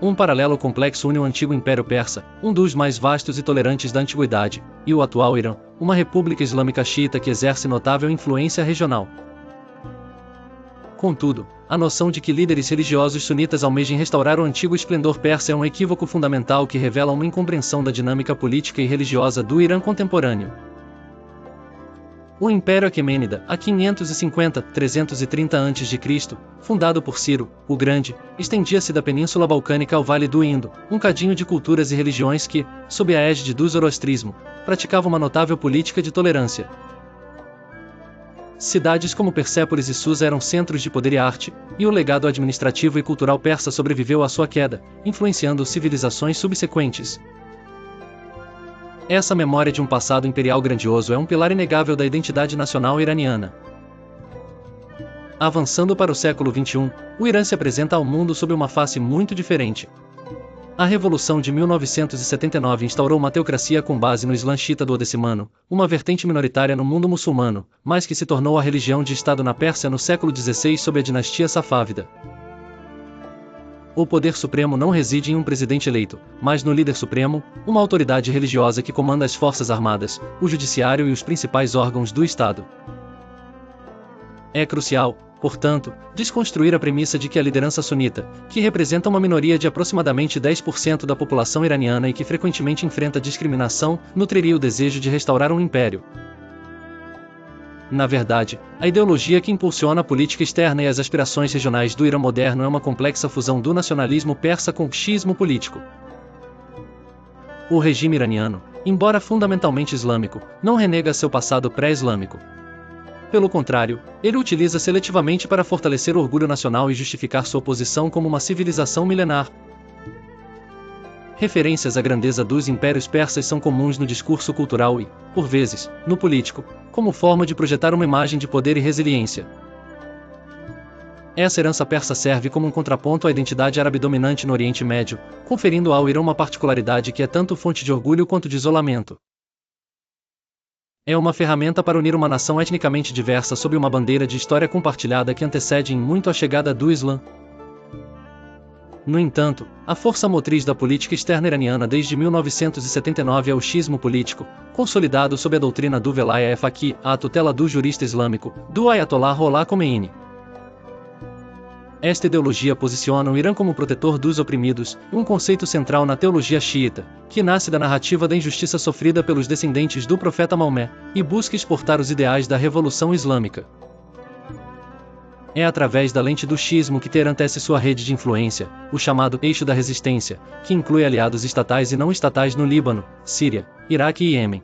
Um paralelo complexo une o antigo Império Persa, um dos mais vastos e tolerantes da antiguidade, e o atual Irã, uma república islâmica xiita que exerce notável influência regional. Contudo, a noção de que líderes religiosos sunitas almejem restaurar o antigo esplendor persa é um equívoco fundamental que revela uma incompreensão da dinâmica política e religiosa do Irã contemporâneo. O Império Aquemênida, há 550-330 a.C., fundado por Ciro, o Grande, estendia-se da Península Balcânica ao Vale do Indo, um cadinho de culturas e religiões que, sob a égide do zoroastrismo, praticava uma notável política de tolerância. Cidades como Persépolis e Susa eram centros de poder e arte, e o legado administrativo e cultural persa sobreviveu à sua queda, influenciando civilizações subsequentes. Essa memória de um passado imperial grandioso é um pilar inegável da identidade nacional iraniana. Avançando para o século XXI, o Irã se apresenta ao mundo sob uma face muito diferente. A Revolução de 1979 instaurou uma teocracia com base no Islã xiita duodecimano, uma vertente minoritária no mundo muçulmano, mas que se tornou a religião de Estado na Pérsia no século XVI sob a dinastia safávida. O poder supremo não reside em um presidente eleito, mas no líder supremo, uma autoridade religiosa que comanda as forças armadas, o judiciário e os principais órgãos do Estado. É crucial, portanto, desconstruir a premissa de que a liderança sunita, que representa uma minoria de aproximadamente 10% da população iraniana e que frequentemente enfrenta discriminação, nutriria o desejo de restaurar um império. Na verdade, a ideologia que impulsiona a política externa e as aspirações regionais do Irã moderno é uma complexa fusão do nacionalismo persa com o xiismo político. O regime iraniano, embora fundamentalmente islâmico, não renega seu passado pré-islâmico. Pelo contrário, ele utiliza seletivamente para fortalecer o orgulho nacional e justificar sua posição como uma civilização milenar. Referências à grandeza dos impérios persas são comuns no discurso cultural e, por vezes, no político, como forma de projetar uma imagem de poder e resiliência. Essa herança persa serve como um contraponto à identidade árabe dominante no Oriente Médio, conferindo ao Irã uma particularidade que é tanto fonte de orgulho quanto de isolamento. É uma ferramenta para unir uma nação etnicamente diversa sob uma bandeira de história compartilhada que antecede em muito a chegada do Islã. No entanto, a força motriz da política externa iraniana desde 1979 é o xiismo político, consolidado sob a doutrina do Velaya Faqih, a tutela do jurista islâmico, do Ayatollah Ruhollah Khomeini. Esta ideologia posiciona o Irã como protetor dos oprimidos, um conceito central na teologia xiita, que nasce da narrativa da injustiça sofrida pelos descendentes do profeta Maomé, e busca exportar os ideais da Revolução Islâmica. É através da lente do xiismo que Teherã tece sua rede de influência, o chamado Eixo da Resistência, que inclui aliados estatais e não estatais no Líbano, Síria, Iraque e Iêmen.